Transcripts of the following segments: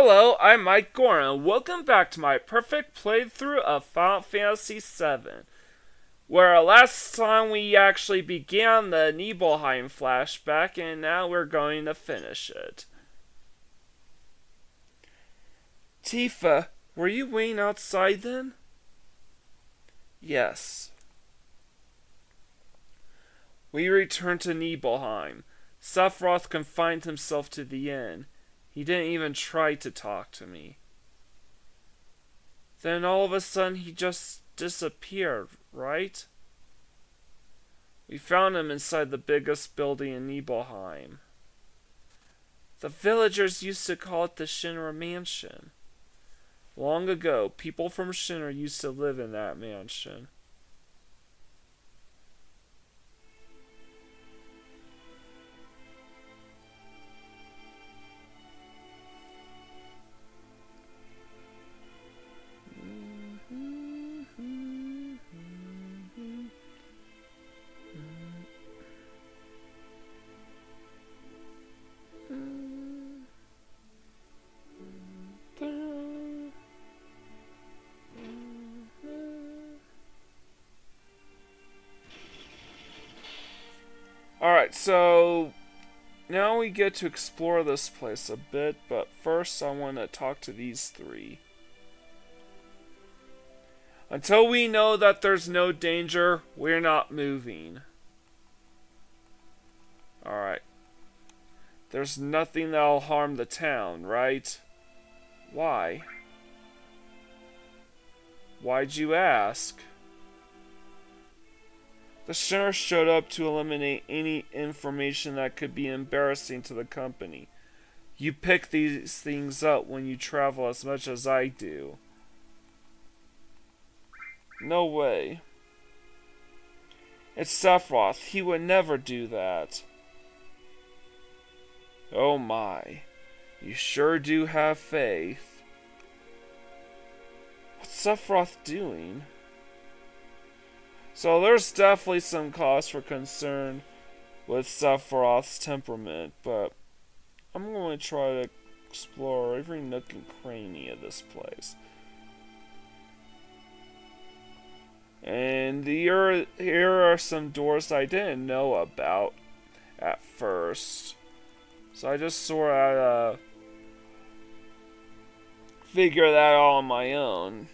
Hello, I'm Mike Gorin, and welcome back to my perfect playthrough of Final Fantasy VII, where last time we actually began the Nibelheim Flashback, and now we're going to finish it. Tifa, were you waiting outside then? Yes. We returned to Nibelheim. Sephiroth confined himself to the inn. He didn't even try to talk to me. Then all of a sudden he just disappeared, right? We found him inside the biggest building in Nibelheim. The villagers used to call it the Shinra Mansion. Long ago, people from Shinra used to live in that mansion. Alright, so now we get to explore this place a bit, but first I want to talk to these three. Until we know that there's no danger, we're not moving. Alright. There's nothing that'll harm the town, right? Why? Why'd you ask? The sheriff showed up to eliminate any information that could be embarrassing to the company. You pick these things up when you travel as much as I do. No way. It's Sephiroth. He would never do that. Oh my. You sure do have faith. What's Sephiroth doing? So there's definitely some cause for concern with Sephiroth's temperament, but I'm going to try to explore every nook and cranny of this place. And here are some doors I didn't know about at first. So I just sort of figure that all on my own.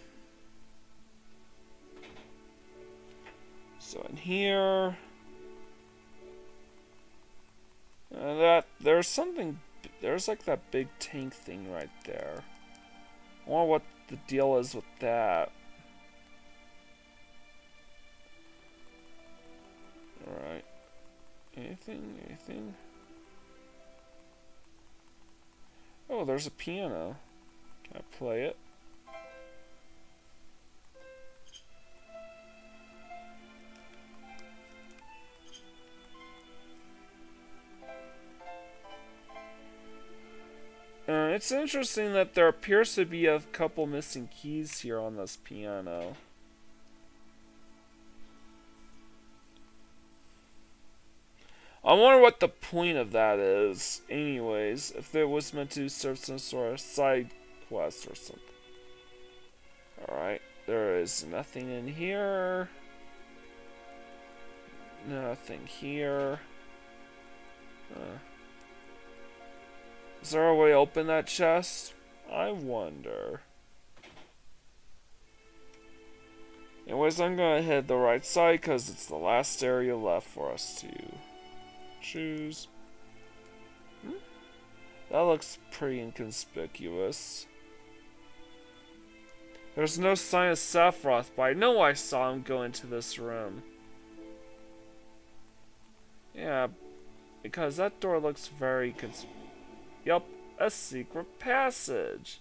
So in here, there's like that big tank thing right there. I wonder what the deal is with that. Alright. Anything? Oh, there's a piano. Can I play it? It's interesting that there appears to be a couple missing keys here on this piano. I wonder what the point of that is, anyways, if it was meant to serve some sort of side quest or something. Alright, there is nothing in here. Nothing here. Is there a way to open that chest? I wonder. Anyways, I'm gonna head the right side because it's the last area left for us to choose. That looks pretty inconspicuous. There's no sign of Sephiroth, but I know I saw him go into this room. Yeah, because that door looks very Yup, a secret passage.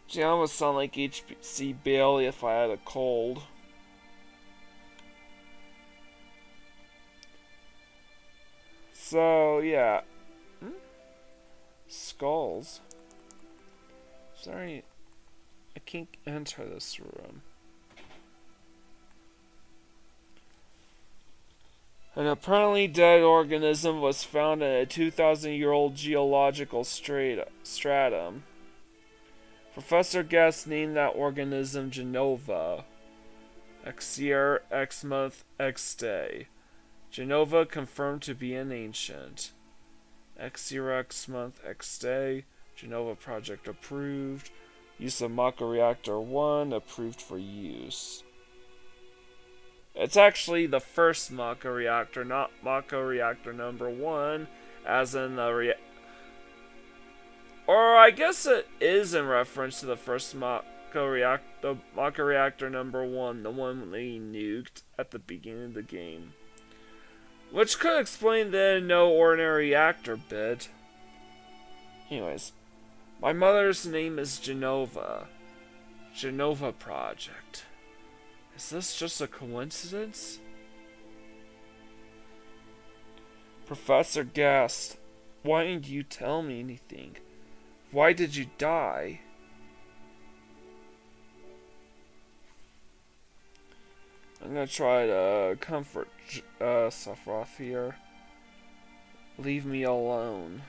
Gee, I almost sound like HC Bailey if I had a cold. So, yeah. Skulls. Sorry, I can't enter this room. An apparently dead organism was found in a 2,000-year-old geological stratum. Professor Guest named that organism Genova. X year, X month, X day. Genova confirmed to be an ancient. X year, X month, X day. Genova project approved. Use of Maka Reactor 1 approved for use. It's actually the first Maka reactor, not Maka reactor number 1, as in the or I guess it is in reference to the first Maka reactor number 1, the one they nuked at the beginning of the game. Which could explain the no ordinary reactor bit. Anyways, my mother's name is Genova. Genova Project. Is this just a coincidence? Professor Guest, why didn't you tell me anything? Why did you die? I'm gonna try to comfort Sephiroth here. Leave me alone.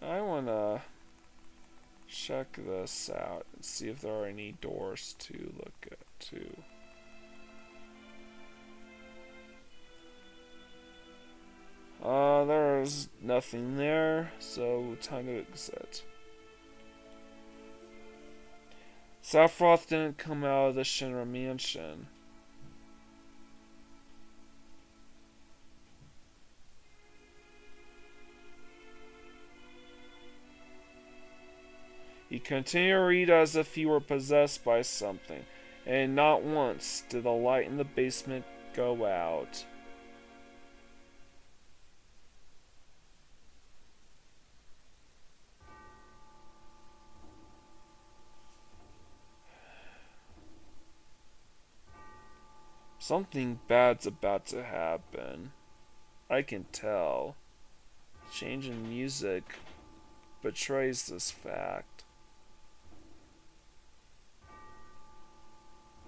I wanna check this out and see if there are any doors to look at too. There's nothing there, so time to exit. Sephiroth didn't come out of the Shinra mansion. He continued to read as if he were possessed by something, and not once did the light in the basement go out. Something bad's about to happen. I can tell. Change in music betrays this fact.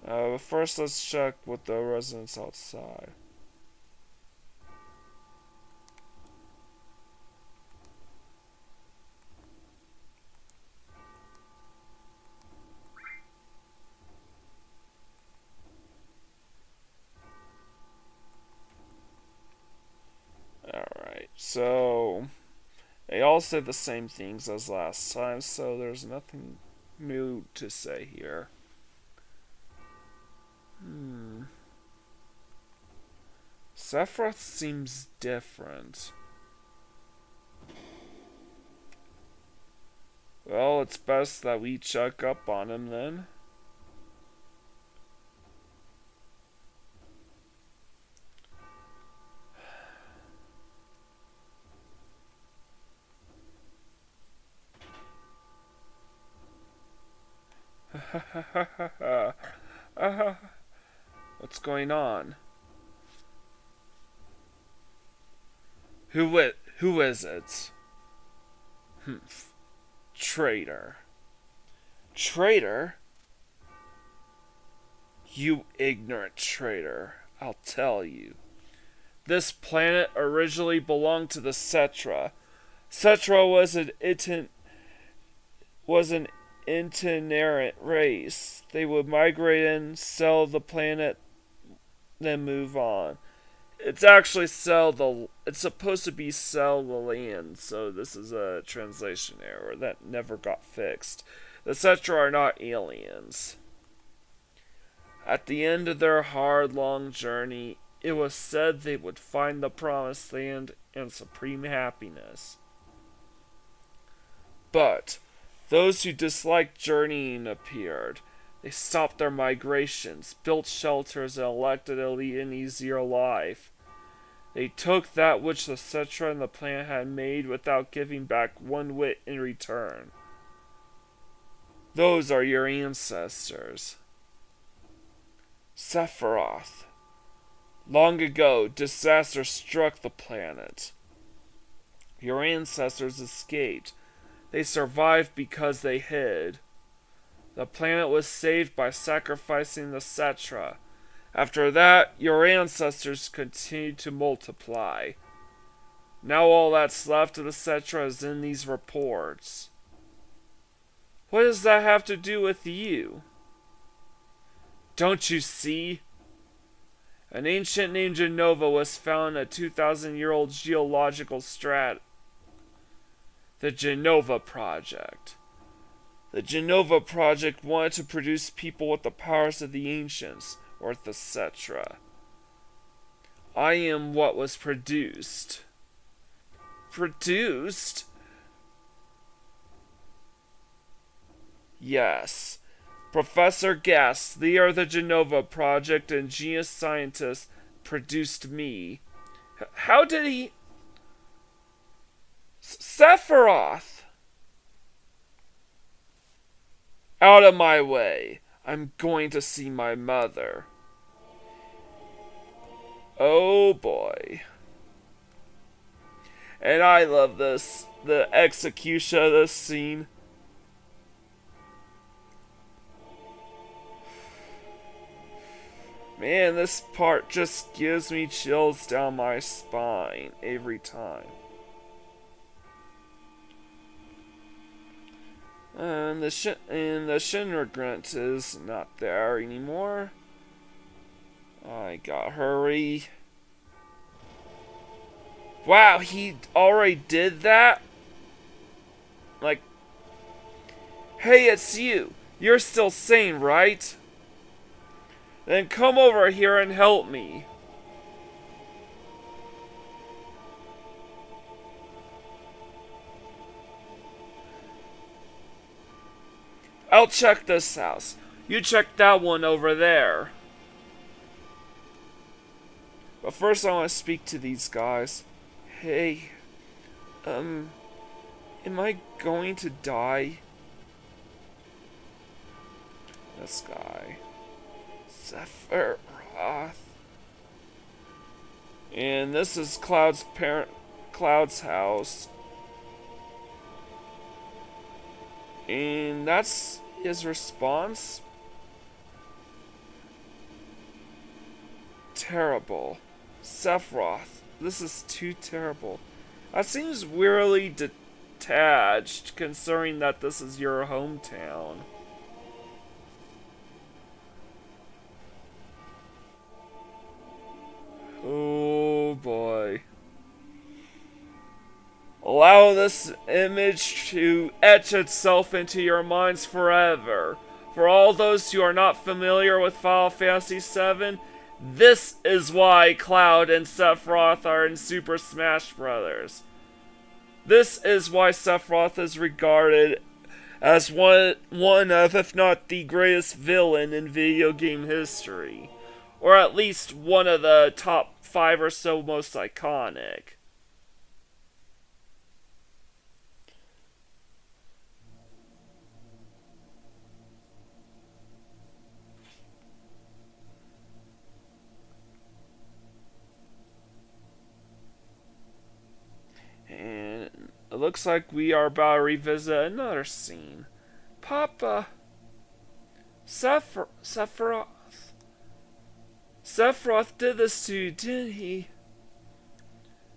But first, let's check with the residents outside. Alright, so they all said the same things as last time, so there's nothing new to say here. Sephiroth seems different. Well, it's best that we check up on him then. What's going on? Who is it? Traitor. Traitor? You ignorant traitor. I'll tell you. This planet originally belonged to the Cetra. Cetra was an itinerant race. They would migrate in, sell the planet, then move on. It's actually it's supposed to be sell the land, so this is a translation error that never got fixed. The Cetra are not aliens. At the end of their hard, long journey, it was said they would find the promised land and supreme happiness. But those who disliked journeying appeared. They stopped their migrations, built shelters, and elected a lead an easier life. They took that which the Cetra and the planet had made without giving back one whit in return. Those are your ancestors. Sephiroth. Long ago, disaster struck the planet. Your ancestors escaped, They survived because they hid. The planet was saved by sacrificing the Cetra. After that, your ancestors continued to multiply. Now all that's left of the Cetra is in these reports. What does that have to do with you? Don't you see? An ancient named Genova was found in a 2,000-year-old geological strat. The Genova Project. The Genova Project wanted to produce people with the powers of the ancients, or the Cetra. I am what was produced. Produced? Yes. Professor Gass, leader of the Genova Project and genius scientist, produced me. How did he... Sephiroth! Out of my way. I'm going to see my mother. Oh boy. And I love this. The execution of this scene. Man, this part just gives me chills down my spine every time. And the Shinra grunt is not there anymore. I gotta hurry. Wow, he already did that? Like, hey, it's you. You're still sane, right? Then come over here and help me. I'll check this house. You check that one over there. But first I want to speak to these guys. Hey, am I going to die? This guy. Sephiroth. And this is Cloud's house. And that's his response. Terrible. Sephiroth. This is too terrible. That seems weirdly detached, considering that this is your hometown. Oh boy. Allow this image to etch itself into your minds forever. For all those who are not familiar with Final Fantasy VII, this is why Cloud and Sephiroth are in Super Smash Bros. This is why Sephiroth is regarded as one of, if not the greatest villain in video game history. Or at least one of the top 5 or so most iconic. And it looks like we are about to revisit another scene. Papa! Sephiroth did this to you, didn't he?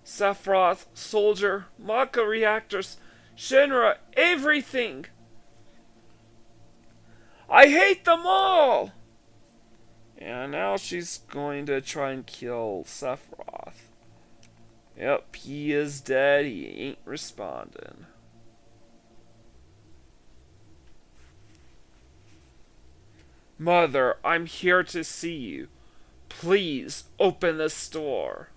Sephiroth, Soldier, Maka reactors, Shinra, everything! I hate them all! And now she's going to try and kill Sephiroth. Yep, he is dead. He ain't responding. Mother, I'm here to see you. Please, open this door.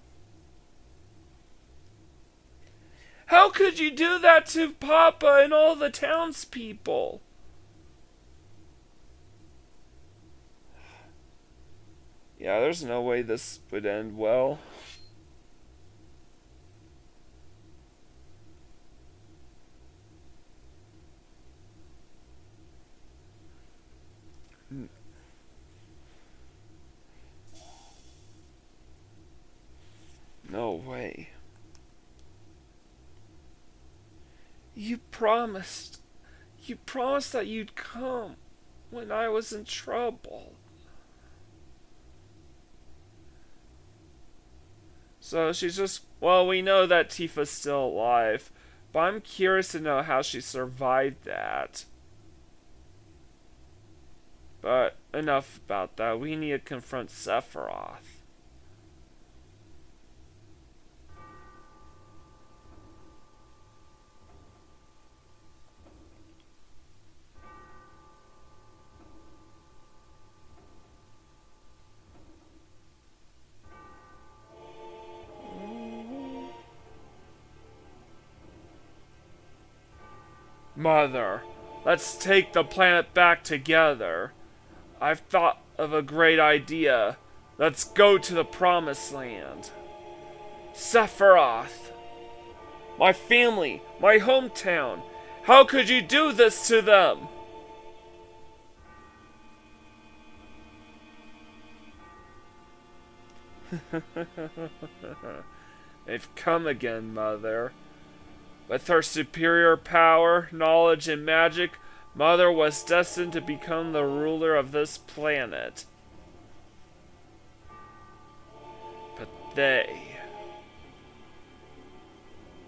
How could you do that to Papa and all the townspeople? Yeah, there's no way this would end well. No way. You promised. You promised that you'd come when I was in trouble. So she's just, well, we know that Tifa's still alive, but I'm curious to know how she survived that. But enough about that. We need to confront Sephiroth. Mother, let's take the planet back together. I've thought of a great idea. Let's go to the Promised Land. Sephiroth! My family, my hometown. How could you do this to them? They've come again, Mother. With her superior power, knowledge, and magic, Mother was destined to become the ruler of this planet. But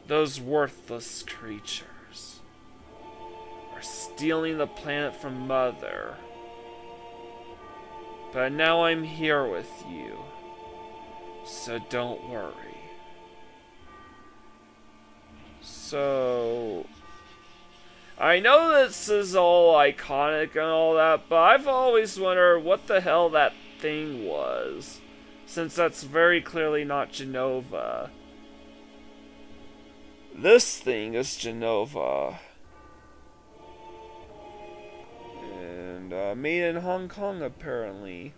those worthless creatures, are stealing the planet from Mother. But now I'm here with you, so don't worry. So, I know this is all iconic and all that, but I've always wondered what the hell that thing was, since that's very clearly not Jenova. This thing is Jenova. And made in Hong Kong, apparently.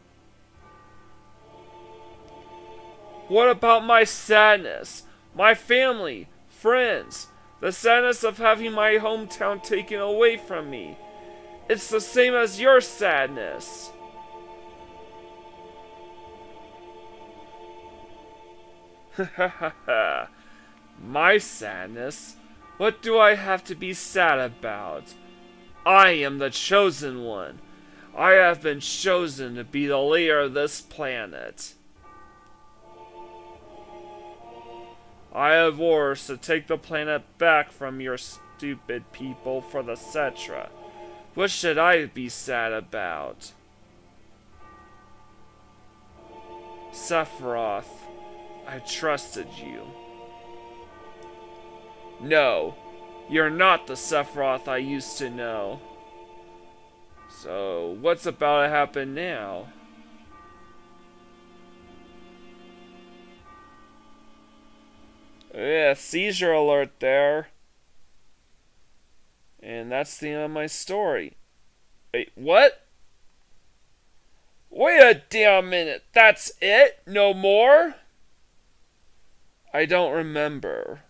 What about my sadness? My family? Friends? The sadness of having my hometown taken away from me. It's the same as your sadness. My sadness? What do I have to be sad about? I am the chosen one. I have been chosen to be the leader of this planet. I have orders to take the planet back from your stupid people for the Cetra. What should I be sad about? Sephiroth, I trusted you. No, you're not the Sephiroth I used to know. So, what's about to happen now? Yeah, seizure alert there. And that's the end of my story. Wait, what? Wait a damn minute. That's it? No more? I don't remember.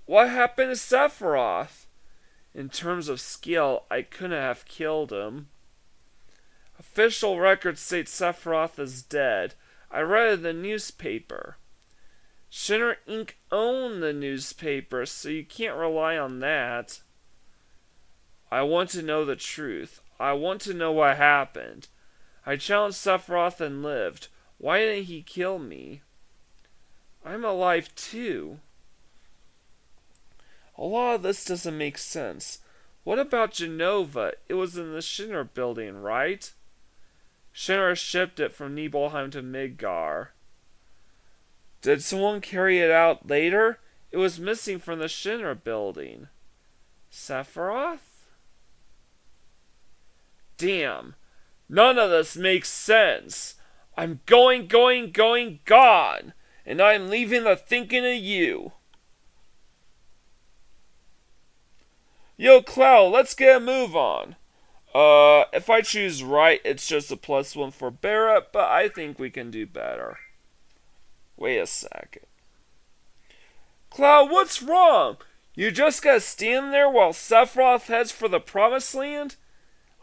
What happened to Sephiroth? In terms of skill, I couldn't have killed him. Official records state Sephiroth is dead. I read it in the newspaper. Shinra Inc. owned the newspaper, so you can't rely on that. I want to know the truth. I want to know what happened. I challenged Sephiroth and lived. Why didn't he kill me? I'm alive too. A lot of this doesn't make sense. What about Jenova? It was in the Shinra building, right? Shinra shipped it from Nibelheim to Midgar. Did someone carry it out later? It was missing from the Shinra building. Sephiroth? Damn. None of this makes sense. I'm going, gone. And I'm leaving the thinking of you. Yo, Cloud, let's get a move on. If I choose right, it's just a +1 for Barret, but I think we can do better. Wait a second. Cloud, what's wrong? You just gotta stand there while Sephiroth heads for the Promised Land?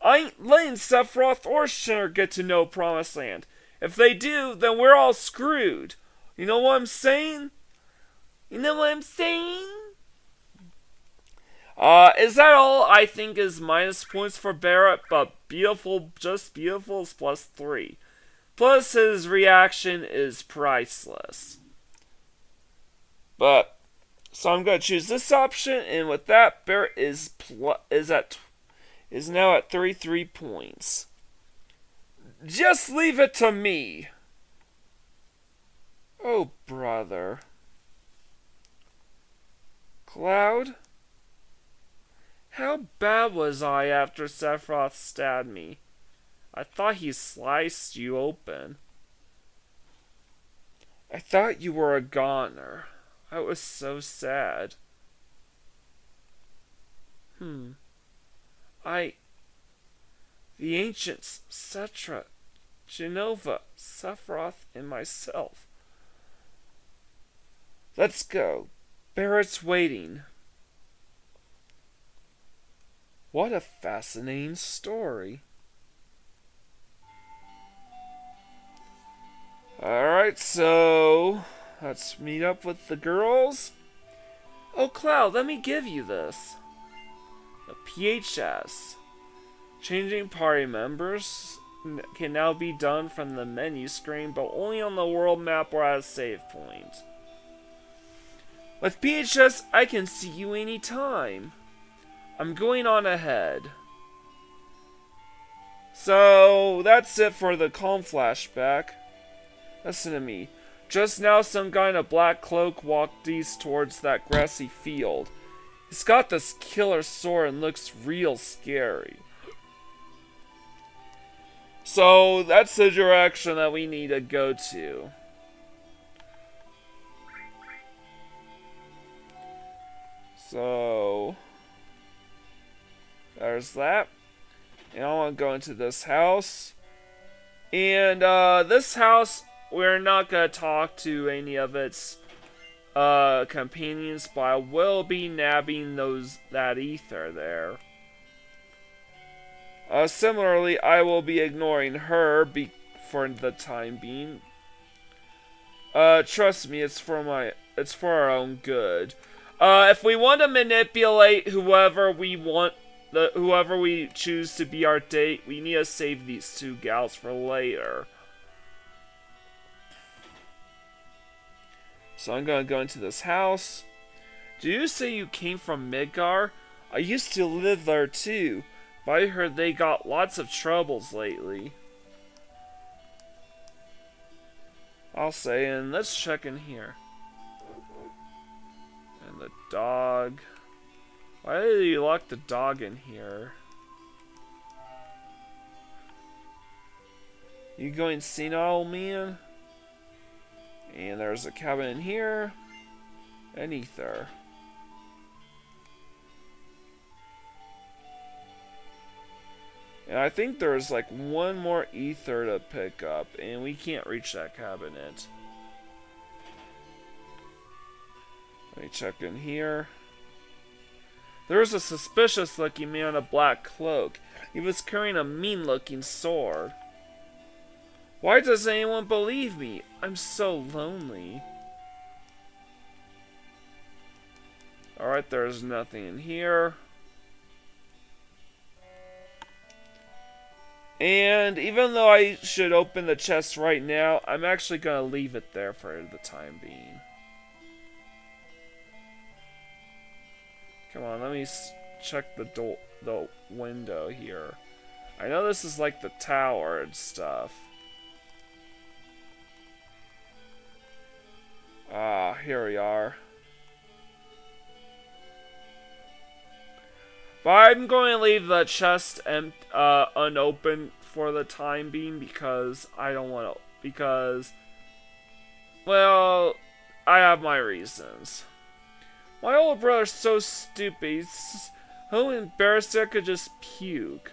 I ain't letting Sephiroth or Shinra get to know Promised Land. If they do, then we're all screwed. You know what I'm saying? You know what I'm saying? Is that all? I think is minus points for Barret, but beautiful, just beautiful is +3. Plus his reaction is priceless. But so I'm gonna choose this option, and with that, Barret is now at 33 points. Just leave it to me. Oh, brother. Cloud? How bad was I after Sephiroth stabbed me? I thought he sliced you open. I thought you were a goner. I was so sad. The ancients, Cetra, Genova, Sephiroth, and myself. Let's go. Barret's waiting. What a fascinating story. Alright, so let's meet up with the girls. Oh, Cloud, let me give you this. The PHS. Changing party members can now be done from the menu screen, but only on the world map or at a save point. With PHS, I can see you anytime. I'm going on ahead. So, that's it for the Kalm flashback. Listen to me. Just now, some guy in a black cloak walked east towards that grassy field. He's got this killer sword and looks real scary. So, that's the direction that we need to go to. So, there's that. And I want to go into this house. And this house, we're not going to talk to any of its companions, but I will be nabbing that ether there. Similarly, I will be ignoring her for the time being. Trust me, it's for our own good. If we want to manipulate whoever we choose to be our date, we need to save these two gals for later. So I'm gonna go into this house. Did you say you came from Midgar? I used to live there too, but I heard they got lots of troubles lately. I'll say, and let's check in here. And the dog. Why did you lock the dog in here? You going senile, man? And there's a cabin in here. An ether. And I think there's like one more ether to pick up, and we can't reach that cabinet. Let me check in here. There's a suspicious looking man in a black cloak. He was carrying a mean looking sword. Why does anyone believe me? I'm so lonely. Alright, there's nothing in here. And even though I should open the chest right now, I'm actually going to leave it there for the time being. Come on, let me check the window here. I know this is like the tower and stuff. Ah, here we are. But I'm going to leave the chest unopened for the time being because I don't want to. Because, well, I have my reasons. My older brother's so stupid. He's so embarrassed I could just puke.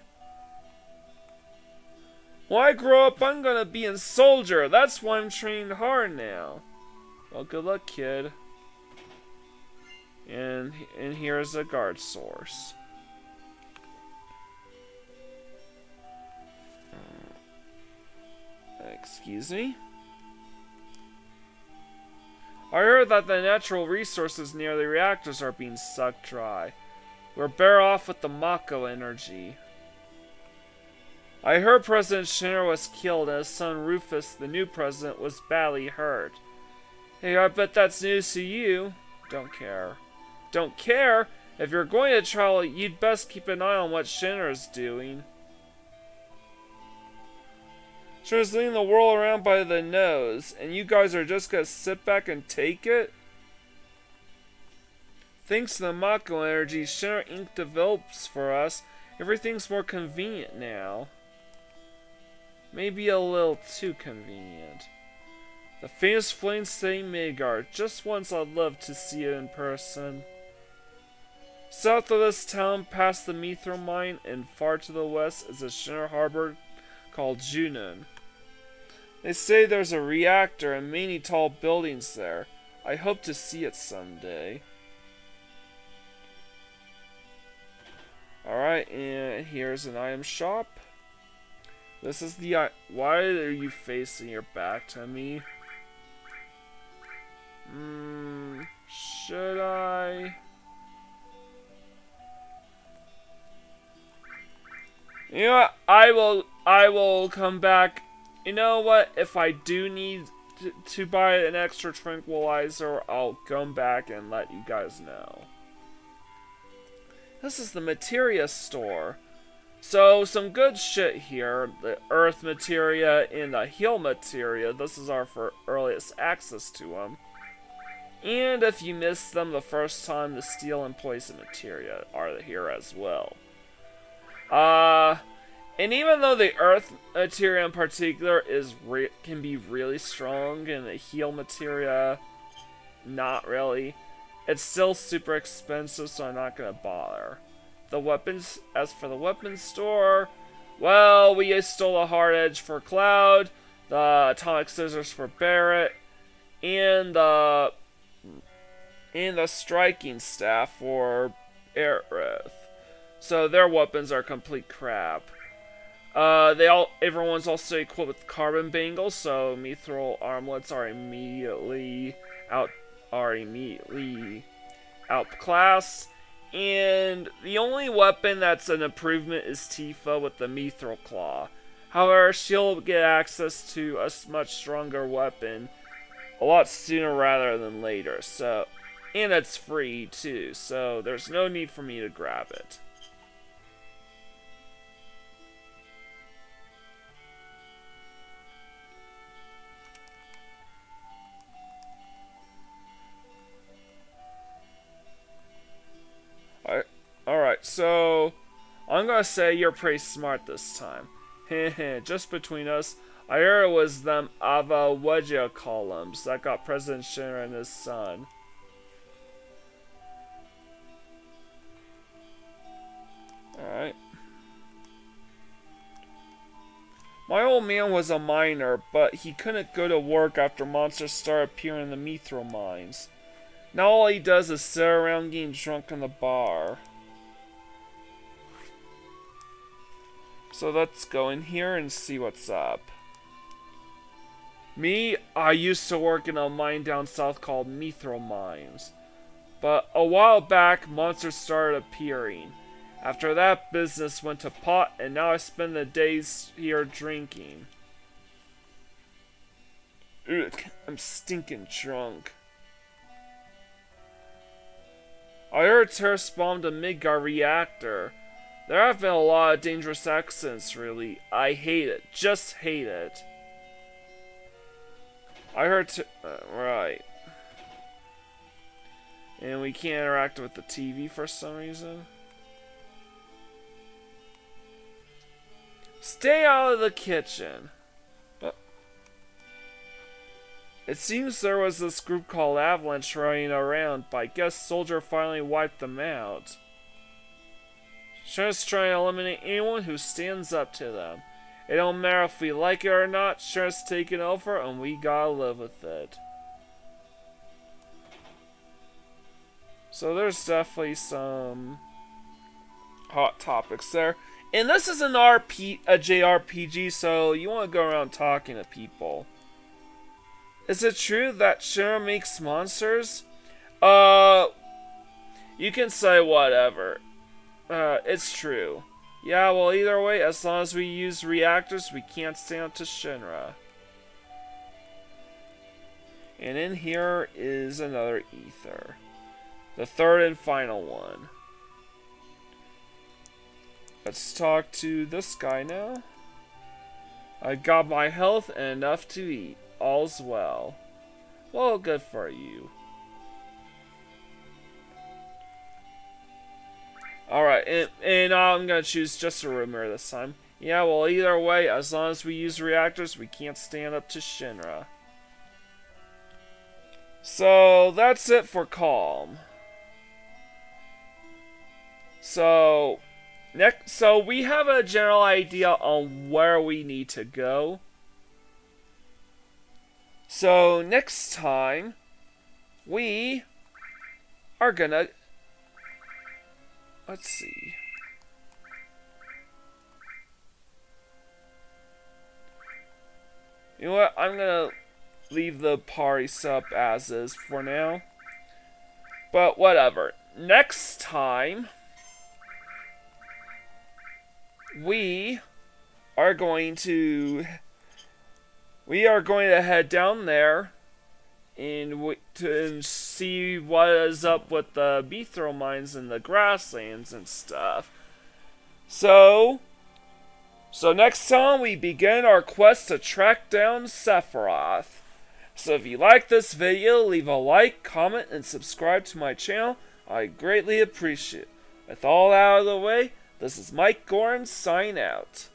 When I grow up, I'm gonna be a soldier. That's why I'm training hard now. Well, good luck, kid. And here's a guard source. Excuse me? I heard that the natural resources near the reactors are being sucked dry. We're better off with the Mako energy. I heard President Shinra was killed and his son Rufus, the new president, was badly hurt. Hey, I bet that's news to you. Don't care. Don't care? If you're going to travel, you'd best keep an eye on what Shinra's doing. Shinra's leading the world around by the nose, and you guys are just gonna sit back and take it? Thanks to the Mako energy Shinra Inc. develops for us, everything's more convenient now. Maybe a little too convenient. The famous Flame City Midgard. Just once I'd love to see it in person. South of this town, past the Mithril Mine, and far to the west is a Shinra harbor called Junon. They say there's a reactor and many tall buildings there. I hope to see it someday. Alright, and here's an item shop. This is the... Why are you facing your back to me? Should I? You know what? I will come back. You know what? If I do need to buy an extra tranquilizer, I'll come back and let you guys know. This is the materia store. So, some good shit here. The earth materia and the heal materia. This is our for earliest access to them. And if you missed them the first time, the steel and poison materia are here as well. And even though the earth materia in particular can be really strong, and the heal materia, not really, it's still super expensive, so I'm not gonna bother. The weapons, as for the weapons store, well, we stole a hard edge for Cloud, the atomic scissors for Barret, and the striking staff for Aerith. So their weapons are complete crap. Everyone's also equipped with carbon bangles, so mithril armlets are immediately outclassed. And the only weapon that's an improvement is Tifa with the mithril claw. However, she'll get access to a much stronger weapon a lot sooner rather than later. So, and it's free too, so there's no need for me to grab it. Alright, so I'm gonna say you're pretty smart this time. Heh, just between us, I heard it was them Ava Wedgia columns that got President Shinra and his son. Alright. My old man was a miner, but he couldn't go to work after monsters started appearing in the mithril mines. Now all he does is sit around getting drunk in the bar. So let's go in here and see what's up. Me, I used to work in a mine down south called Mithril Mines. But a while back, monsters started appearing. After that, business went to pot, and now I spend the days here drinking. Ugh, I'm stinking drunk. I heard terrorists bombed a Midgard reactor. There have been a lot of dangerous accidents, really. I hate it. Just hate it. I heard right. And we can't interact with the TV for some reason. Stay out of the kitchen. It seems there was this group called Avalanche running around, but I guess Soldier finally wiped them out. Shinra's trying to eliminate anyone who stands up to them. It don't matter if we like it or not, Shinra's taking over and we gotta live with it. So there's definitely some hot topics there. And this is a JRPG, so you want to go around talking to people. Is it true that Shinra makes monsters? You can say whatever. It's true. Yeah, well, either way, as long as we use reactors, we can't stand up to Shinra. And in here is another ether. The third and final one. Let's talk to this guy now. I got my health and enough to eat. All's well. Well, good for you. Alright, and I'm gonna choose just a rumor this time. Yeah, well, either way, as long as we use reactors, we can't stand up to Shinra. So, that's it for Kalm. So we have a general idea on where we need to go. So, next time, we are gonna... Let's see. You know what? I'm gonna leave the party sub as is for now. But whatever. Next time, we are going to head down there and see what is up with the Beethro mines and the grasslands and stuff. So next time we begin our quest to track down Sephiroth. So if you like this video, leave a like, comment, and subscribe to my channel. I greatly appreciate it. With all out of the way, this is Mike Gorin, sign out.